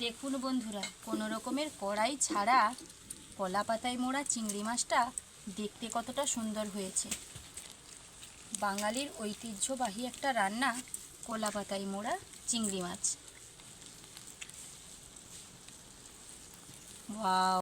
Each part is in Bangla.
দেখুন বন্ধুরা, কোনো রকমের কড়াই ছাড়া কলা পাতায় মোড়া চিংড়ি মাছটা দেখতে কতটা সুন্দর হয়েছে। বাঙালির ঐতিহ্যবাহী একটা রান্না কলা পাতায় মোড়া চিংড়ি মাছ। ওয়াও!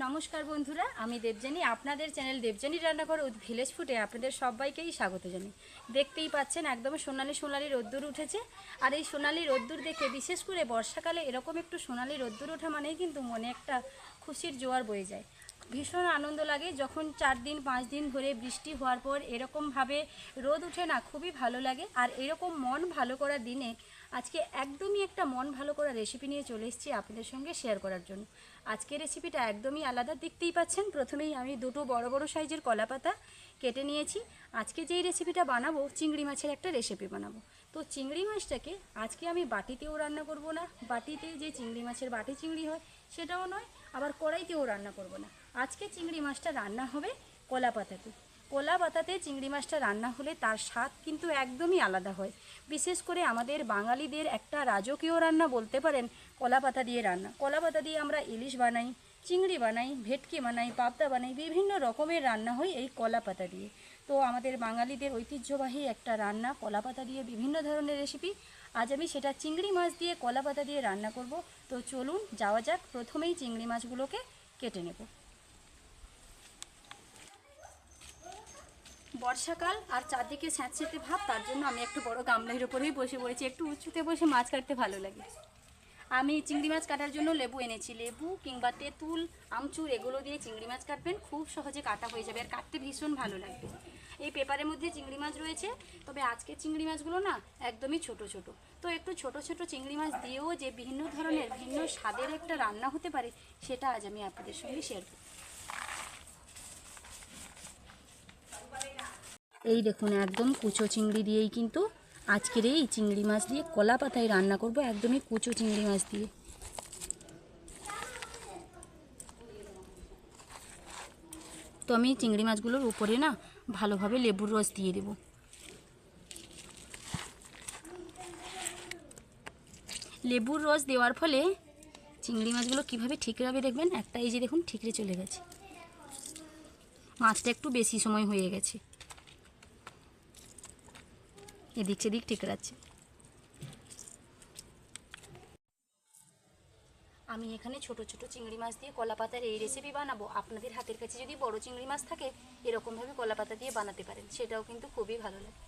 নমস্কার বন্ধুরা, আমি দেবজানি। আপনাদের চ্যানেল দেবজানি রান্নাঘর উইথ ভিলেজ ফুডে আপনাদের সবাইকেই স্বাগত জানাই। দেখতেই পাচ্ছেন একদম সোনালি সোনালি রোদ্দুর উঠেছে। আর এই সোনালি রোদ্দুর দেখে, বিশেষ করে বর্ষাকালে এরকম একটু সোনালি রোদ্দুর ওঠা মানেই কিন্তু মনে একটা খুশির জোয়ার বয়ে যায়। ভীষণ আনন্দ লাগে যখন 4 দিন 5 দিন ধরে বৃষ্টি হওয়ার পর এরকমভাবে রোদ ওঠে না, খুবই ভালো লাগে। আর এরকম মন ভালো করার দিনে আজকে একদমই একটা মন ভালো করা রেসিপি নিয়ে চলে এসেছি আপনাদের সঙ্গে শেয়ার করার জন্য। আজকের রেসিপিটা একদমই আলাদা। দেখতেই পাচ্ছেন, প্রথমেই আমি দুটো বড় বড় সাইজের কলা পাতা কেটে নিয়েছি। আজকে যেই রেসিপিটা বানাবো, চিংড়ি মাছের একটা রেসিপি বানাবো। তো চিংড়ি মাছটাকে আজকে আমি বাটিতেও রান্না করব না, বাটিতে যে চিংড়ি মাছের বাটি চিংড়ি হয় সেটাও নয়, আবার কড়াইতেও রান্না করব না। আজকে চিংড়ি মাছটা রান্না হবে কলা পাতাতে। কলা পাতাতে চিংড়ি মাছটা রান্না হলে তার স্বাদ কিন্তু একদমই আলাদা হয়। বিশেষ করে আমাদের বাঙালিদের একটা রাজকীয় রান্না বলতে পারেন কলা পাতা দিয়ে রান্না। কলা পাতা দিয়ে আমরা ইলিশ বানাই, চিংড়ি বানাই, ভেটকি বানাই, পাবদা বানাই, বিভিন্ন রকমের রান্না হয় এই কলা পাতা দিয়ে। তো আমাদের বাঙালিদের ঐতিহ্যবাহী একটা রান্না কলা পাতা দিয়ে বিভিন্ন ধরনের রেসিপি। আজ আমি সেটা চিংড়ি মাছ দিয়ে কলা পাতা দিয়ে রান্না করব। তো চলুন যাওয়া যাক। প্রথমেই চিংড়ি মাছগুলোকে কেটে নেব। বর্ষাকাল আর চারদিকে স্যাঁতস্যাঁতে ভাব, তার জন্য আমি একটু বড় গামলার উপরেই বসে পড়েছি। একটু উঁচুতে বসে মাছ কাটতে ভালো লাগে। আমি চিংড়ি মাছ কাটার জন্য লেবু এনেছি। লেবু কিংবা তেঁতুল, আমচুর এগুলো দিয়ে চিংড়ি মাছ কাটবেন, খুব সহজে কাটা হয়ে যাবে আর কাটতে ভীষণ ভালো লাগবে। এই পেপারের মধ্যে চিংড়ি মাছ রয়েছে, তবে আজকে চিংড়ি মাছগুলো না একদমই ছোট ছোট। তো একটু ছোট ছোট চিংড়ি মাছ দিয়েও যে বিভিন্ন ধরনের ভিন্ন স্বাদের একটা রান্না হতে পারে, সেটা আজ আমি আপনাদের সঙ্গে শেয়ার করব। এই দেখুন, একদম কুচো চিংড়ি দিয়েই কিন্তু আজকের এই চিংড়ি মাছ দিয়ে কলা পাতায় রান্না করব, একদমই কুচো চিংড়ি মাছ দিয়ে। তো আমি চিংড়ি মাছগুলোর উপরে না ভালোভাবে লেবুর রস দিয়ে দেব। লেবুর রস দেওয়ার ফলে চিংড়ি মাছগুলো কীভাবে ঠিকরাবে দেখবেন। একটা এই যে দেখুন, ঠিকরে চলে গেছে। মাছটা একটু বেশি সময় হয়ে গেছে, এদিক সেদিক ঠিকরাচ্ছে। আমি এখানে ছোট ছোট চিংড়ি মাছ দিয়ে কলা পাতার এই রেসিপি বানাবো। আপনাদের হাতের কাছে যদি বড় চিংড়ি মাছ থাকে, এরকমভাবে কলা পাতা দিয়ে বানাতে পারেন, সেটাও কিন্তু খুবই ভালো লাগে।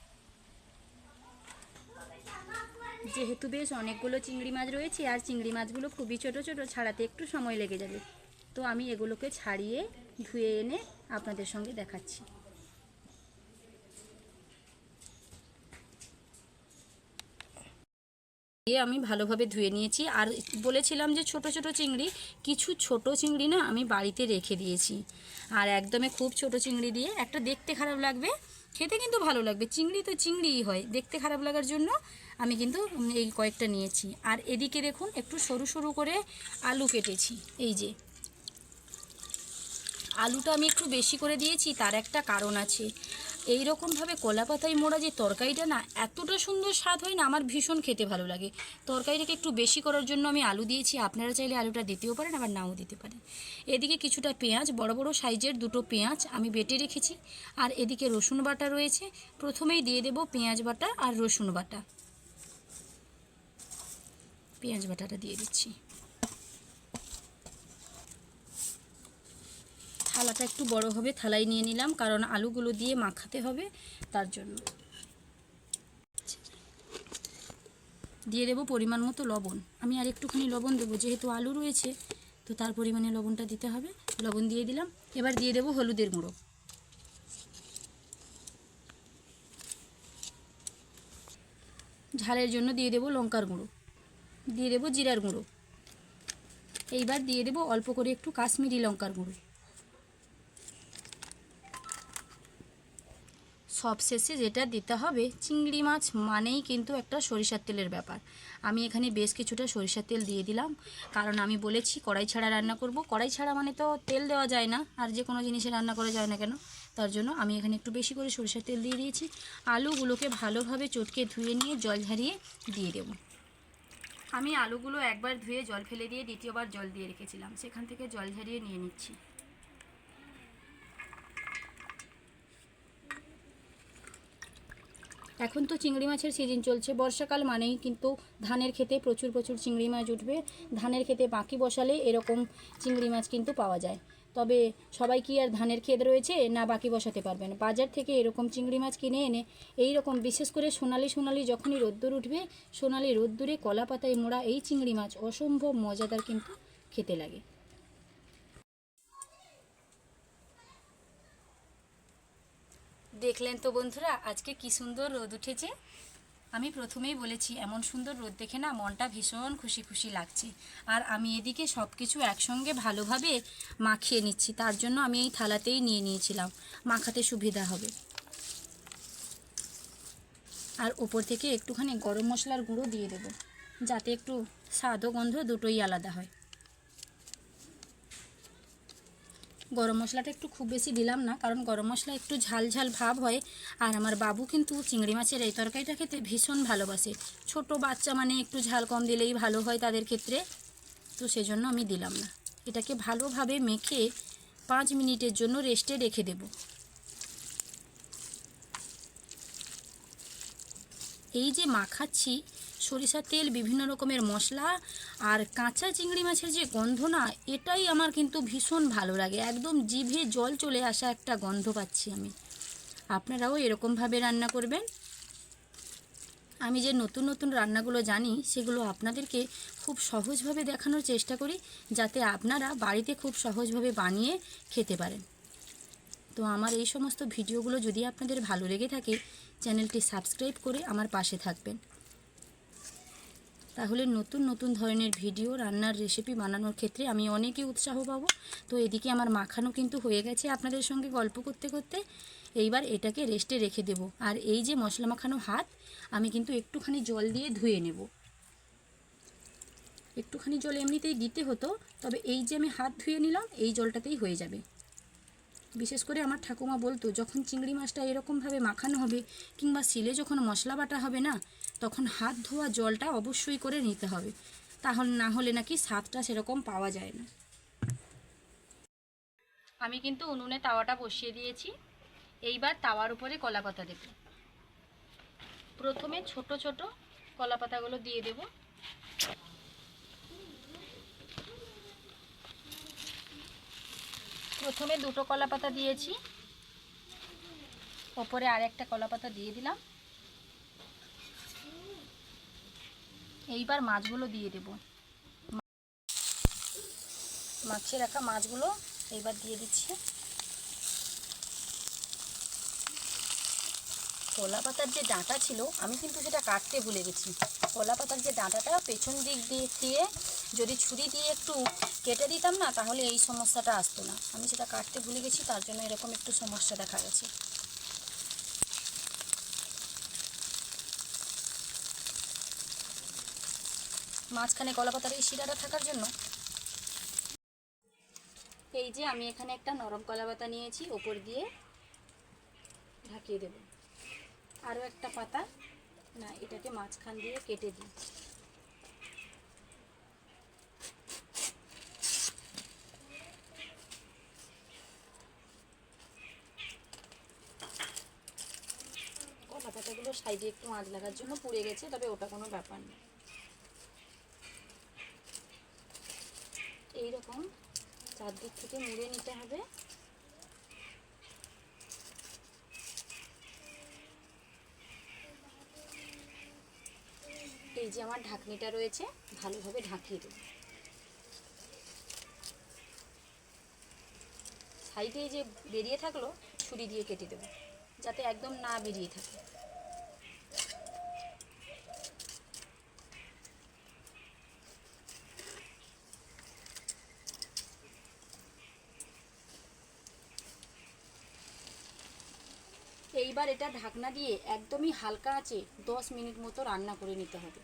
যেহেতু বেশ অনেকগুলো চিংড়ি মাছ রয়েছে আর চিংড়ি মাছগুলো খুবই ছোট ছোট, ছাড়াতে একটু সময় লেগে যাবে। তো আমি এগুলোকে ছাড়িয়ে ধুয়ে এনে আপনাদের সঙ্গে দেখাচ্ছি। আমি ভালোভাবে ধুয়ে নিয়েছি। আর বলেছিলাম যে ছোট ছোট চিংড়ি, কিছু ছোট চিংড়ি না আমি বাড়িতে রেখে দিয়েছি। আর একদমই খুব ছোট চিংড়ি দিয়ে একটা দেখতে খারাপ লাগবে, খেতে কিন্তু ভালো লাগবে। চিংড়ি তো চিংড়িই হয়, দেখতে খারাপ লাগার জন্য আমি কিন্তু এই কয়েকটা নিয়েছি। আর এদিকে দেখুন, একটু সরু সরু করে আলু কেটেছি। এই যে আলুটা আমি একটু বেশি করে দিয়েছি, তার একটা কারণ আছে। এই রকমভাবে কলা পাতায় মোড়া যে তরকারিটা না এতটা সুন্দর স্বাদ হয় না, আমার ভীষণ খেতে ভালো লাগে। তরকারিটাকে একটু বেশি করার জন্য আমি আলু দিয়েছি। আপনারা চাইলে আলুটা দিতেও পারেন, আবার নাও দিতে পারেন। এদিকে কিছুটা পেঁয়াজ, বড় বড় সাইজের দুটো পেঁয়াজ আমি বেটে রেখেছি। আর এদিকে রসুন বাটা রয়েছে। প্রথমেই দিয়ে দেব পেঁয়াজ বাটা আর রসুন বাটা। পেঁয়াজ বাটাটা দিয়ে দিচ্ছি। থালাটা একটু বড় হবে, থালায় নিয়ে নিলাম, কারণ আলুগুলো দিয়ে মাখাতে হবে, তার জন্য। দিয়ে দেবো পরিমাণ মতো লবণ। আমি আর একটুখানি লবণ দেবো, যেহেতু আলু রয়েছে তো তার পরিমাণে লবণটা দিতে হবে। লবণ দিয়ে দিলাম। এবার দিয়ে দেবো হলুদের গুঁড়ো। ঝালের জন্য দিয়ে দেবো লঙ্কার গুঁড়ো, দিয়ে দেবো জিরার গুঁড়ো, এইবার দিয়ে দেবো অল্প করে একটু কাশ্মীরি লঙ্কার গুঁড়ো। সবশেষে যেটা দিতে হবে, চিংড়ি মাছ মানেই কিন্তু একটা সরিষার তেলের ব্যাপার। আমি এখানে বেশ কিছুটা সরিষার তেল দিয়ে দিলাম, কারণ আমি বলেছি কড়াই ছাড়া রান্না করব। কড়াই ছাড়া মানে তো তেল দেওয়া যায় না, আর যে কোনো জিনিসে রান্না করা যায় না কেন, তার জন্য আমি এখানে একটু বেশি করে সরিষার তেল দিয়ে দিয়েছি। আলুগুলোকে ভালোভাবে চটকে ধুয়ে নিয়ে জল ঝরিয়ে দিয়ে দেবো। আমি আলুগুলো একবার ধুয়ে জল ফেলে দিয়ে দ্বিতীয়বার জল দিয়ে রেখেছিলাম, সেখান থেকে জল ঝরিয়ে নিয়ে নিচ্ছি। এখন তো চিংড়ি মাছের সিজন চলছে, বর্ষাকাল মানেই কিন্তু ধানের খেতে প্রচুর প্রচুর চিংড়ি মাছ উঠবে। ধানের খেতে বাকি বসালে এরকম চিংড়ি মাছ কিন্তু পাওয়া যায়। তবে সবাই কি আর ধানের ক্ষেত রয়েছে না বাকি বসাতে পারবেন? বাজার থেকে এরকম চিংড়ি মাছ কিনে এনে এই রকম বিশেষ করে সোনালি সোনালি যখনই রোদ্দুর উঠবে, সোনালি রোদ্দুরে কলা পাতায় মোড়া এই চিংড়ি মাছ অসম্ভব মজাদার কিন্তু খেতে লাগে। দেখলেন তো বন্ধুরা, আজকে কি সুন্দর রোদ উঠেছে। আমি প্রথমেই বলেছি এমন সুন্দর রোদ দেখে না মনটা ভীষণ খুশি খুশি লাগছে। আর আমি এদিকে সব কিছু একসঙ্গে ভালোভাবে মাখিয়ে নিচ্ছি, তার জন্য আমি এই থালাতেই নিয়ে নিয়েছিলাম, মাখাতে সুবিধা হবে। আর ওপর থেকে একটুখানি গরম মশলার গুঁড়ো দিয়ে দেবো, যাতে একটু স্বাদ ও গন্ধ দুটোই আলাদা হয়। গরম মশলাটা একটু খুব বেশি দিলাম না, কারণ গরম মশলা একটু ঝাল ঝাল ভাব হয়। আর আমার বাবু কিন্তু চিংড়ি মাছের এই তরকারিটা খেতে ভীষণ ভালোবাসে। ছোট বাচ্চা মানে একটু ঝাল কম দিলেই ভালো হয় তাদের ক্ষেত্রে, তো সেজন্য আমি দিলাম না। এটাকে ভালোভাবে মেখে 5 মিনিটের জন্য রেস্টে রেখে দেব। এই যে মাখাচ্ছি, সরিষার তেল, বিভিন্ন রকমের মশলা আর কাঁচা চিংড়ি মাছের যে গন্ধ না, এটাই আমার কিন্তু ভীষণ ভালো লাগে। একদম জিভে জল চলে আসা একটা গন্ধ পাচ্ছি আমি। আপনারাও এরকমভাবে রান্না করবেন। আমি যে নতুন নতুন রান্নাগুলো জানি সেগুলো আপনাদেরকে খুব সহজভাবে দেখানোর চেষ্টা করি, যাতে আপনারা বাড়িতে খুব সহজভাবে বানিয়ে খেতে পারেন। তো আমার এই সমস্ত ভিডিওগুলো যদি আপনাদের ভালো লেগে থাকে, চ্যানেলটি সাবস্ক্রাইব করে আমার পাশে থাকবেন, তাহলে নতুন নতুন ধরনের ভিডিও রান্নার রেসিপি বানানোর ক্ষেত্রে আমি অনেকই উৎসাহ পাবো। তো এদিকে আমার মাখানো কিন্তু হয়ে গেছে আপনাদের সঙ্গে গল্প করতে করতে। এইবার এটাকে রেস্টে রেখে দেব। আর এই যে মশলা মাখানো হাত, আমি কিন্তু একটুখানি জল দিয়ে ধুয়ে নেব। একটুখানি জল এমনিতেই দিতে হতো, তবে এই যে আমি হাত ধুয়ে নিলাম এই জলটাতেই হয়ে যাবে। বিশেষ করে আমার ঠাকুমা বলতো, যখন চিংড়ি মাছটা এরকমভাবে মাখানো হবে কিংবা শিলে যখন মশলা বাটা হবে না, তখন হাত ধোয়া জলটা অবশ্যই করে নিতে হবে, তাহলে না হলে নাকি স্বাদটা সেরকম পাওয়া যায় না। আমি কিন্তু উনুনে তাওয়াটা বসিয়ে দিয়েছি। এইবার তাওয়ার উপরে কলা পাতা দেব। প্রথমে ছোট ছোট কলা পাতাগুলো দিয়ে দেব। প্রথমে 2টো কলা পাতা দিয়েছি, ওপরে আরেকটা কলা পাতা দিয়ে দিলাম। এইবার মাছগুলো দিয়ে দেব। মাখিয়ে রাখা মাছগুলো এইবার দিয়ে দিচ্ছি। কলা পাতার যে ডাঁটা ছিল আমি কিন্তু সেটা কাটতে ভুলে গেছি। কলা পাতার যে ডাঁটাটা পেছন দিক দিয়ে যদি ছুরি দিয়ে একটু কেটে দিতাম না, তাহলে এই সমস্যাটা আসতো না। আমি সেটা কাটতে ভুলে গেছি, তার জন্য এরকম একটু সমস্যা দেখা গেছে। মাঝখানে কলা পাতার এই শিরাটা থাকার জন্য। এই যে আমি এখানে একটা নরম কলা পাতা নিয়েছি, ওপর দিয়ে ঢাকিয়ে দেব। আরও একটা পাতা, না এটাকে মাঝখান দিয়ে কেটে দিই। কলা পাতাগুলো সাইডে একটু আঁচ লাগার জন্য পুড়ে গেছে, তবে ওটা কোনো ব্যাপার না। এইরকম চারদিক থেকে মুড়ে নিতে হবে। এই যে আমার ঢাকনিটা রয়েছে, ভালোভাবে ঢাকিয়ে দেব। সাইডে যে বেরিয়ে থাকলো ছুরি দিয়ে কেটে দেব, যাতে একদম না বেরিয়ে থাকে। এবার এটা ঢাকনা দিয়ে একদমই হালকা আঁচে 10 মিনিট মতো রান্না করে নিতে হবে।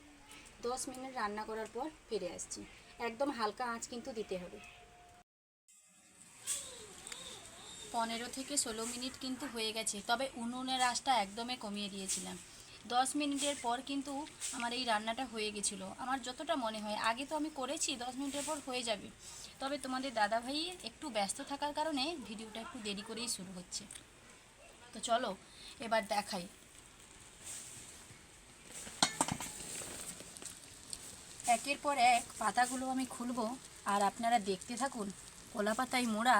10 মিনিট রান্না করার পর ফিরে আসছি। একদম হালকা আঁচ কিন্তু দিতে হবে। 15 থেকে 16 মিনিট কিন্তু হয়ে গেছে, তবে উনুনের আঁচটা একদমই কমিয়ে দিয়েছিলাম। 10 মিনিটের পর কিন্তু আমার এই রান্নাটা হয়ে গেছিলো, আমার যতটা মনে হয়। আগে তো আমি করেছি 10 মিনিটের পর হয়ে যাবে, তবে তোমাদের দাদাভাই একটু ব্যস্ত থাকার কারণে ভিডিওটা একটু দেরি করেই শুরু হচ্ছে। তো চলো এবার দেখাই। একের পর এক পাতাগুলো আমি খুলবো আর আপনারা দেখতে থাকুন কলা পাতায় মোড়া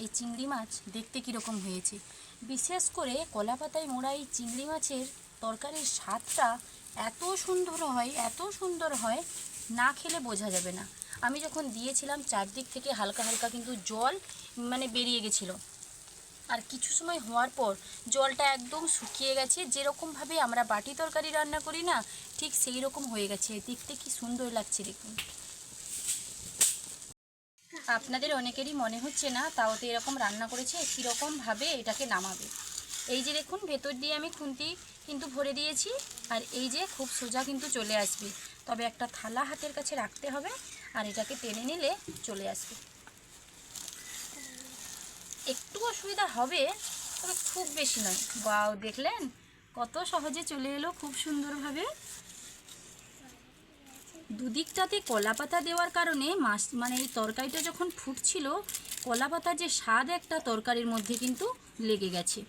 এই চিংড়ি মাছ দেখতে কীরকম হয়েছে। বিশেষ করে কলা পাতায় মোড়া এই চিংড়ি মাছের তরকারির স্বাদটা এত সুন্দর হয়, এত সুন্দর হয়, না খেলে বোঝা যাবে না। আমি যখন দিয়েছিলাম চারদিক থেকে হালকা হালকা কিন্তু জল বেরিয়ে গেছিলো, আর কিছু সময় হওয়ার পর জলটা একদম শুকিয়ে গেছে। যেরকমভাবে আমরা বাটি তরকারি রান্না করি না, ঠিক সেই রকম হয়ে গেছে। দেখতে কি সুন্দর লাগছে দেখুন। আপনাদের অনেকেরই মনে হচ্ছে না তাও তো এরকম রান্না করেছে, কীরকমভাবে এটাকে নামাবে। এই যে দেখুন, ভেতর দিয়ে আমি খুন্তি কিন্তু ভরে দিয়েছি, আর এই যে খুব সোজা কিন্তু চলে আসবে। তবে একটা থালা হাতের কাছে রাখতে হবে, আর এটাকে টেনে নিলে চলে আসবে। একটু অসুবিধা হবে, তবে খুব বেশি নয়। বাও, দেখলেন কত সহজে চলে এলো খুব সুন্দরভাবে। দুদিকটাতে কলা পাতা দেওয়ার কারণে মাছ এই তরকারিটা যখন ফুটছিল, কলা পাতার যে স্বাদ একটা তরকারির মধ্যে কিন্তু লেগে গেছে।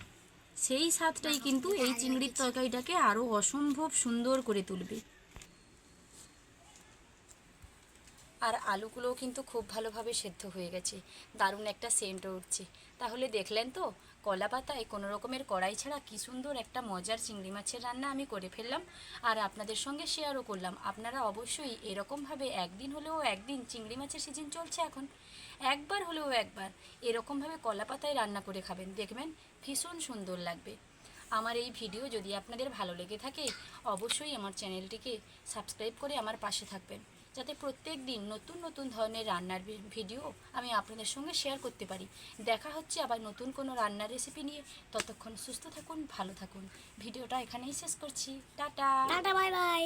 সেই স্বাদটাই কিন্তু এই চিংড়ির তরকারিটাকে আরও অসম্ভব সুন্দর করে তুলবে। আর আলুগুলোও কিন্তু খুব ভালোভাবে সেদ্ধ হয়ে গেছে, দারুণ একটা সেন্টও উঠছে। তাহলে দেখলেন তো, কলা পাতায় কোনো রকমের কড়াই ছাড়া কী সুন্দর একটা মজার চিংড়ি মাছের রান্না আমি করে ফেললাম, আর আপনাদের সঙ্গে শেয়ারও করলাম। আপনারা অবশ্যই এরকমভাবে একদিন হলেও একদিন, চিংড়ি মাছের সিজন চলছে এখন, একবার হলেও একবার এরকমভাবে কলা পাতায় রান্না করে খাবেন, দেখবেন ভীষণ সুন্দর লাগবে। আমার এই ভিডিও যদি আপনাদের ভালো লেগে থাকে, অবশ্যই আমার চ্যানেলটিকে সাবস্ক্রাইব করে আমার পাশে থাকবেন, যাতে প্রত্যেক দিন নতুন নতুন ধরনের রান্নার ভিডিও আমি আপনাদের সঙ্গে শেয়ার করতে পারি। দেখা হচ্ছে আবার নতুন কোনো রান্নার রেসিপি নিয়ে। ততক্ষণ সুস্থ থাকুন, ভালো থাকুন। ভিডিওটা এখানেই শেষ করছি। Tata, tata, bye bye.